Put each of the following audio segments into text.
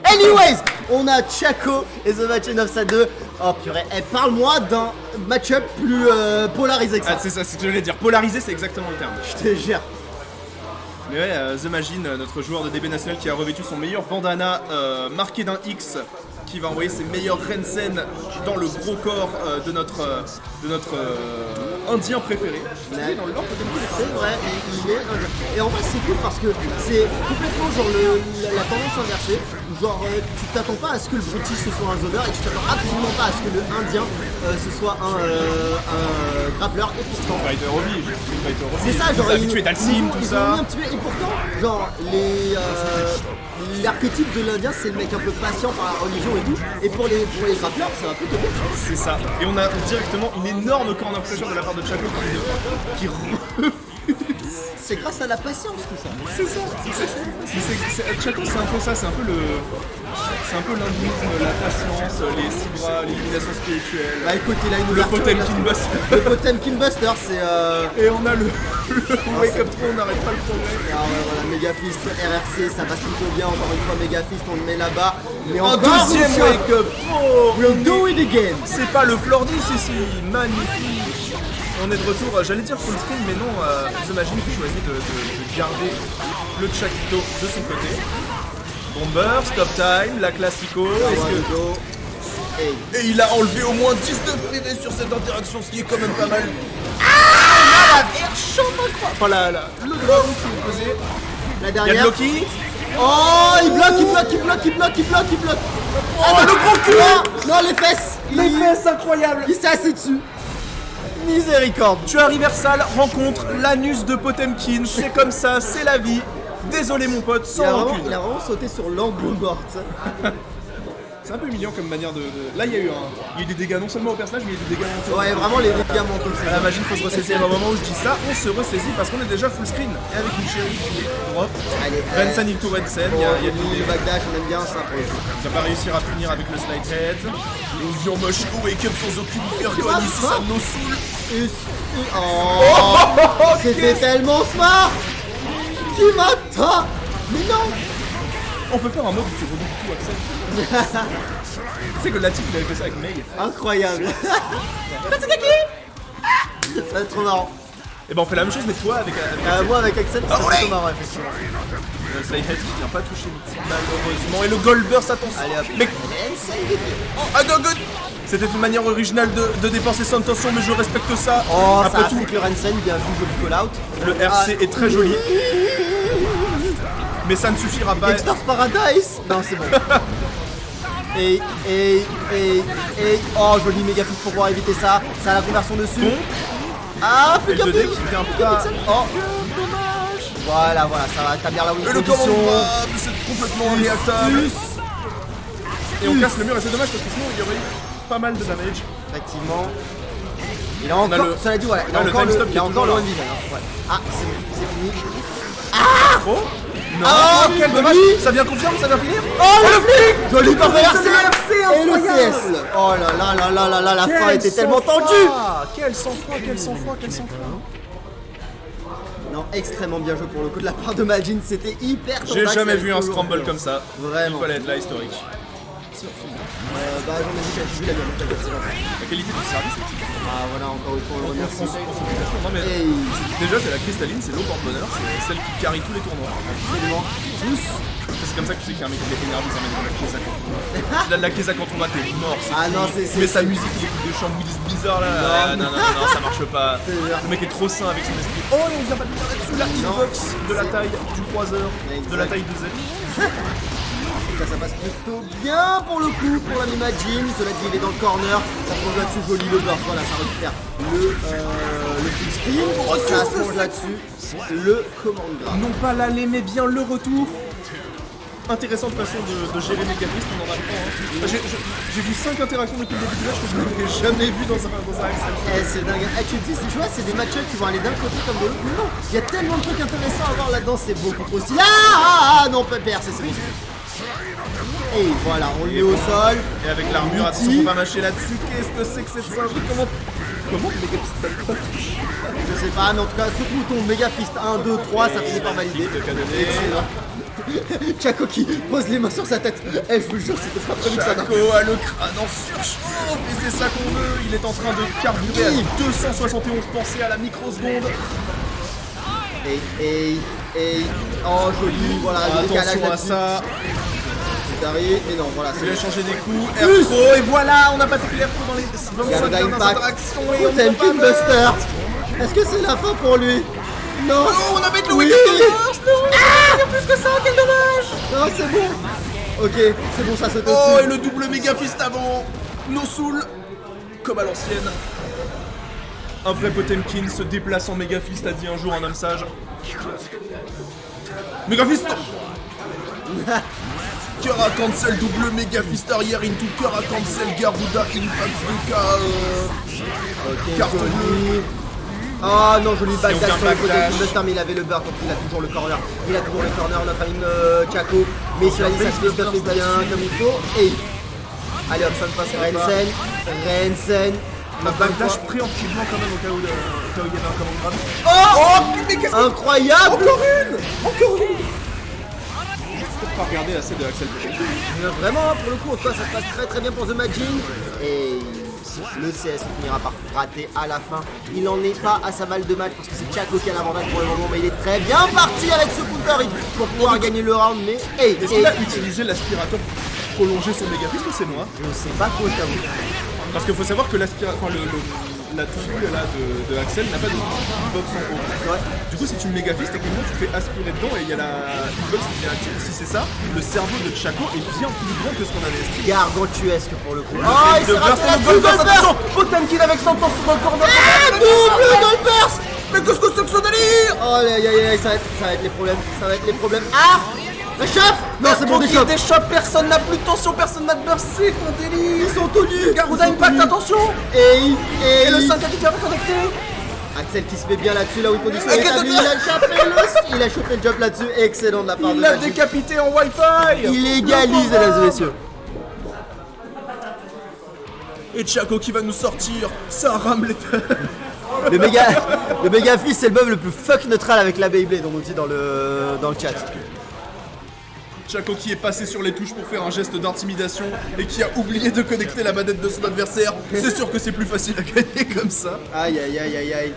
Anyways, on a Chaco et The Machine of Sad 2. Oh purée, parle-moi d'un match-up plus polarisé que ça. Ah, c'est ça, c'est ce que j'allais dire. Polarisé, c'est exactement le terme. Je te jure. Mais ouais, The Machine, notre joueur de DB national qui a revêtu son meilleur bandana marqué d'un X, qui va envoyer ses meilleurs Rensen dans le gros corps de notre indien préféré. Ouais. Dans le lore, c'est vrai, il est indien. Et en vrai, c'est cool parce que c'est complètement genre la tendance inversée. Genre, tu t'attends pas à ce que le British ce soit un zoner et tu t'attends absolument pas à ce que le Indien ce soit un grappleur. Et pourtant, c'est ça, genre, habitué d'Alcim, tout ça. Et pourtant, genre, l'archétype de l'Indien, c'est le mec un peu patient par la religion et tout. Et pour les grappleurs, ça va plutôt bien. C'est ça. Et on a directement une énorme corner pressure de la part de Chaco qui refuse. C'est grâce à la patience tout ça. C'est ça. Chaco, c'est un peu ça. C'est un peu l'hindouisme, la patience, les sibras, l'illumination spirituelle. Bah écoute, il a une le Potemkin Buster. Le Potemkin Buster, c'est Et on a le Wake Up 3, on n'arrête pas le progrès. Alors voilà, Megafist, RRC, ça passe plutôt bien. Encore une fois, Megafist, on le met là-bas. Mais un deuxième Wake Up. We'll do it again. C'est pas le Flordy, ici. Magnifique. On est de retour, j'allais dire full screen, mais non, The Machine qui choisit de garder le Chakito de son côté. Bomber, stop time, la classico, et il a enlevé au moins 19 PV sur cette interaction, ce qui est quand même pas mal. Ah, la air shot incroyable. Enfin, le drone qui est posé. La dernière. Il y a Loki. Oh, il bloque. Oh, le gros cul. Non, les fesses. Les fesses, incroyable. Il s'est assis dessus. Miséricorde. Tu as Riversal, rencontre l'anus de Potemkin, c'est comme ça, c'est la vie. Désolé mon pote, sans rancune. Il a vraiment sauté sur l'angle mort. C'est un peu mignon comme manière de... Là il y a eu des dégâts non seulement au personnage mais il y a eu des dégâts mentaux. Ouais, vraiment les dégâts mentaux. À la magie, il faut se ressaisir. Au moment où je dis ça, on se ressaisit parce qu'on est déjà full screen. Et avec une chérie qui est drop. Rensen into Rensen, il y a le backdash, on aime bien ça pour le coup. Il va pas réussir à punir avec le slide head. Et Vion Moshi wake up sans aucune vergogne ici, ça nous saoule. Oh, c'était tellement smart. Qui m'attend? Mais non. On peut faire un mode où tu redoubles tout, Axel. Tu sais que Latif il avait fait ça avec Meg. Incroyable. Ça va être trop marrant. Et ben on fait la même chose mais toi avec moi avec Axel, c'est plutôt marrant effectivement. Le slide head qui vient pas toucher Mitty malheureusement. Et le gold burst, attention. Allez hop. Mais... C'était une manière originale de dépenser son intention mais je respecte ça. Oh, après ça tout, fait que le Rensen, bien vu, joli call out. le RC est très joli. Mais ça ne suffira pas. Dexter's Paradise. Non, c'est bon. Et oh, joli Megafist pour pouvoir éviter ça. Ça a la conversion dessus. Bon. Ah, plus Et le 2D qu'un qui vient pas. Oh, dommage. Voilà, ça va établir la win Et le condition. commandant, c'est complètement réactable. Et on casse le mur et c'est dommage parce que sinon il y aurait eu pas mal de damage. Effectivement. Il a encore, cela dit, voilà, il a le encore time stop qui est encore le toujours one vision. Ouais. Ah, c'est fini. Oh non, Ah, quel dommage. joli. Ça vient confirmer, ça vient finir. Oh, le flic. Joli par RC. Et le incroyable. CS. Oh là, la fin était tellement tendue. Quel sang-froid. Non, extrêmement bien joué pour le coup de la part de Majin, c'était hyper tendax. J'ai jamais vu un avec scramble comme ça. Vraiment. Il fallait être là, historique. Bah j'en ai vu qu'elle joue la gamme, c'est gentil. La qualité du service est typique. Ah voilà, encore une fois, on le remercie. Non mais déjà c'est la cristalline, c'est l'eau porte-bonheur, c'est celle qui carry tous les tournois. Absolument. Tous. C'est comme ça que tu sais qu'il y a un mec qui est énervé, ça met dans la caisse à quand on va. La caisse à quand on va, t'es mort. Ah non, c'est. Mais sa musique, les coups de chambre, bizarre là. Non, ça marche pas. Le mec est trop sain avec son esprit. Oh, on vient pas de dire là-dessus, la hitbox de la taille du croiseur, de la taille de Z. Ça passe plutôt bien pour le coup pour l'ami Majin. Cela dit, il est dans le corner. Ça se pose là-dessus, joli le burst. Voilà, ça récupère le full screen. Ça se pose là-dessus. Le command grab. Non pas l'aller, mais bien le retour. Intéressante façon de gérer Megafist, on en a pas. J'ai vu 5 interactions depuis le début du match que je n'avais jamais vu dans un Axel. C'est dingue. Tu vois, c'est des match-ups qui vont aller d'un côté comme de l'autre. Non, il y a tellement de trucs intéressants à voir là-dedans, c'est beaucoup trop stylé. Ah non, Pépère, c'est ça. Et voilà, on le met au sol. Et avec l'armure, attention, faut pas mâcher là-dessus. Qu'est-ce que c'est que cette singerie? Comment le Megafist pas touché? Je sais pas, mais en tout cas, ce bouton Megafist 1, 2, 3, ça finit par valider. Excellent. Chaco qui pose les mains sur sa tête. Eh, je vous jure, c'était pas prévu que ça. Chaco a le crâne en surchauffe et c'est ça qu'on veut. Il est en train de carburer à 271 pensées à la microseconde. Et oh joli, voilà, le décalage Attention à là-dessus. ça. C'est arrivé, mais non, voilà, Il a changé des coups. Plus. Airthrow et voilà, on a pas tapé l'airthrow dans les 25 dernières interactions et on ne Potemkin peut pas Buster. Est-ce que c'est la fin pour lui? Non. Oh, on a avec le Oui. Wicked Burst. Non, il y a plus que ça, quel dommage. Non, c'est bon. Ok, c'est bon, ça saute Oh, au-dessus. et le double méga fist avant. No soul, comme à l'ancienne. Un vrai Potemkin se déplace en méga fist, a dit un jour un homme sage. Méga fist. Kara cancel, double méga fist arrière into Kara cancel, Garuda impact de K. Ok, Carte joli. Oh non, joli backdash aucun sur le Potemkin backlash. Buster, mais il avait le beurre, donc il a toujours le corner. Il a toujours le corner, notre ami Chaco. Mais cela dit, ça se fait bien comme il faut. Et allez hop, ça ne passe Rensen. Un backdash préemptivement quand même au cas où il y avait un command grave. Oh, mais qu'est-ce que... Incroyable. Encore une. Je peux pas regarder la scène de Axel Potemkin. Mais vraiment, pour le coup, en tout cas, ça se passe très bien pour The Majin. Et le CS finira par rater à la fin. Il n'en est pas à sa balle de match parce que c'est Chaco qui a l'avantage pour le moment. Mais il est très bien parti avec ce counter pour pouvoir gagner le round. Mais Est-ce qu'il a utilisé l'aspirateur pour prolonger son méga fist ou c'est moi? je sais pas trop, je t'avoue. Parce qu'il faut savoir que l'aspirateur, enfin la tuile là de Axel n'a pas de box en haut. Ouais. Du coup, si tu le méga fist, techniquement tu te fais aspirer dedans et il y a la hitbox qui vient active. Si c'est ça, le cerveau de Chaco est bien plus grand que ce qu'on avait estimé. Gargantuesque pour le coup. Oh, Oh, il s'est raté là-dessus, Goldberg. Potemkin avec son temps sur le corner. Double Goldberg. Mais qu'est-ce que c'est que ce délire? Oh, aïe, aïe, aïe, ça va être les problèmes. Ça va être les problèmes. Ah, la chope. Non, c'est bon, des chopes. Des chops, personne n'a plus de tension, personne n'a de burst, c'est qu'on délire. Ils sont tenus. Garuda Impact, attention. Et Et le 5 qui est connecté. Axel qui se met bien là-dessus, là où il position établie, il a chopé le job là-dessus, excellent de la part de Il l'a Magic. décapité en Wi-Fi. Il égalise, mesdames et messieurs. Et Chaco qui va nous sortir, ça rame les Le méga fils, c'est le meuf le plus fuck neutral avec la Beyblade, on nous dit dans le chat. Chaco qui est passé sur les touches pour faire un geste d'intimidation et qui a oublié de connecter la manette de son adversaire. C'est sûr que c'est plus facile à gagner comme ça. Aïe aïe aïe aïe aïe.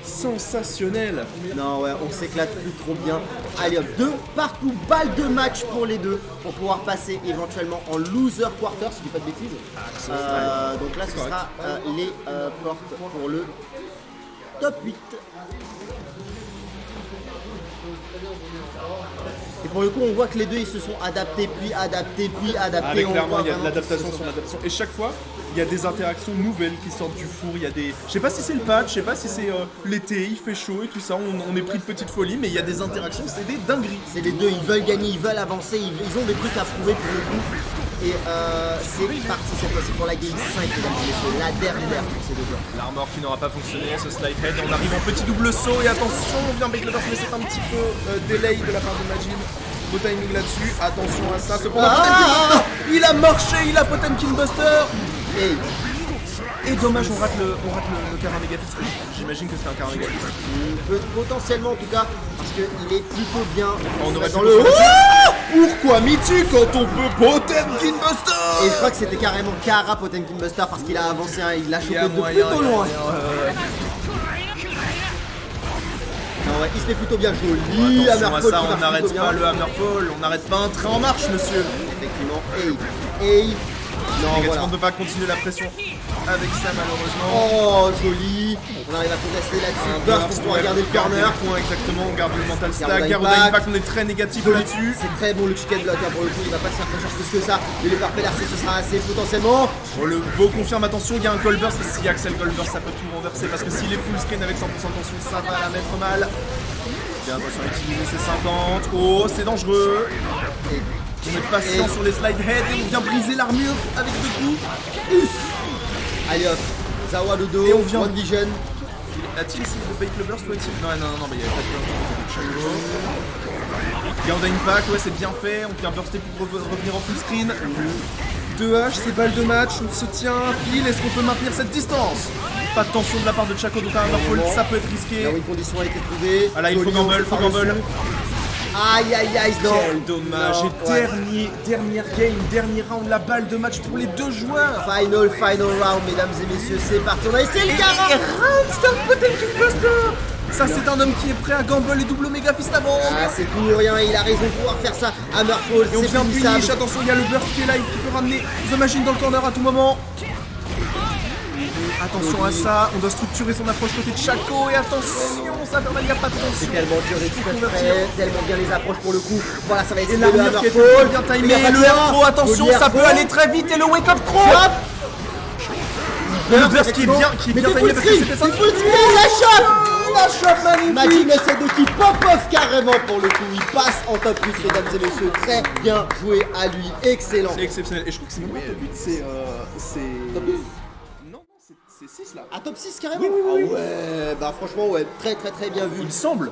Sensationnel. Non ouais, on s'éclate plus trop bien. Allez hop, deux partout, balle de match pour les deux pour pouvoir passer éventuellement en loser quarter, si je dis pas de bêtises. Donc là ce sera les portes pour le top 8. Et pour le coup, on voit que les deux ils se sont adaptés, puis adaptés, puis adaptés. Ah, on clairement, voit il y a de vraiment l'adaptation qu'ils se sur sont- l'adaptation. Et chaque fois, il y a des interactions nouvelles qui sortent du four. Il y a des. Je sais pas si c'est le patch, je sais pas si c'est l'été, il fait chaud et tout ça. On est pris de petite folie, mais il y a des interactions, c'est des dingueries. C'est les deux, ils veulent gagner, ils veulent avancer, ils ont des trucs à prouver pour le coup. Et c'est parti cette fois-ci pour la game 5, mesdames et messieurs, la dernière pour ces deux joueurs. L'armor qui n'aura pas fonctionné, ce slide head. On arrive en petit double saut et attention, on vient avec le burst, mais c'est un petit peu delay de la part de Majin. Beau timing là-dessus, attention à ça. Cependant, Potemkin Buster, il a marché, il a Potemkin Buster. Et dommage, on rate le Kara Megafist. J'imagine que c'est un Kara Megafist. Potentiellement en tout cas, parce qu'il est plutôt bien On aurait dans pu le le haut. faire. Pourquoi Mitu quand on peut Potemkin Buster? Et je crois que c'était carrément Kara Potemkin Buster parce qu'il a avancé, il l'a Il y chopé a de moyen, plutôt il y a loin. moyen, Non, ouais, il se fait plutôt bien joli. Attention à Hammerfall ça, qui on marche n'arrête plutôt pas bien. le Hammerfall, on n'arrête pas un train en marche, monsieur. Effectivement, non, Négativement, voilà. on ne peut pas continuer la pression avec ça, malheureusement. Oh, joli. On arrive à contester là-dessus. Burst pour pouvoir garder le corner. Point, exactement, on garde le mental stack. Garuda Garuda Impact. Impact, on est très négatif Joli. là-dessus. C'est très bon le chicken block hein, pour le coup, il va pas se faire pressure plus que ça. Mais le parfait RC ce sera assez potentiellement. Oh, le beau confirme, attention, il y a un Goldburst. Si Axel Goldburst, ça peut tout renverser parce que s'il est full screen avec 100% tension, ça va la mettre mal. Bien attention à utiliser ses 50. Oh, c'est dangereux. On est patient sur les slide head et on vient briser l'armure avec deux coups. Allez hop, Zawa le dos, Et on vient- One Vision. A-t-il essayé de bait le burst ou a-t-il... Non, mais il y avait pas de burst de Chaco. Garuda Impact, ouais, c'est bien fait. On vient burster pour revenir en full screen. 2H, c'est balle de match, on se tient, file. Est-ce qu'on peut maintenir cette distance? Pas de tension de la part de Chaco, donc un Hammerfall, ça peut être risqué. Là où une condition a été trouvée. Ah là, il faut Joli, gamble, on se faut part gamble. dessus. Aïe aïe aïe, non. Quel dommage. Non, Et ouais. dernière game, dernier round, la balle de match pour les deux joueurs. Final round, mesdames et messieurs, c'est parti. On a essayé le garant. Ramstar Potemkin Buster. Ça, c'est un homme qui est prêt à gamble et double méga fist avant. Ah, c'est tout ou rien, il a raison de pouvoir faire ça. Hammerfall, Et on c'est fait un punissable. finish. Attention, il y a le burst qui est live qui peut ramener The Machine dans le corner à tout moment. Attention à ça, on doit structurer son approche côté de Chaco. Et attention, ça fait mal, il n'y a pas de C'est tension. tellement dur et tout près, tellement bien les approches pour le coup. Voilà, ça va Et essayer le l'armure qui est Hammerfall. bien timée. Et le R-Throw, attention, ça peut aller très vite. Et le wake up throw. Le burst qui est bien timé parce que c'était ça. full screen, la chope. La shot magnifique. Majin essaie de qui pop-off carrément pour le coup. Il passe en top 8, mesdames et messieurs. Très bien joué à lui, excellent. C'est exceptionnel. Et je crois que c'est même pas top 8, c'est. Non, c'est 6 là. À top 6 carrément. Ah ouais, bah franchement ouais, très bien vu. Il me semble.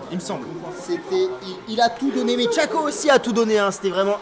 C'était, il a tout donné, mais Chaco aussi a tout donné, hein. C'était vraiment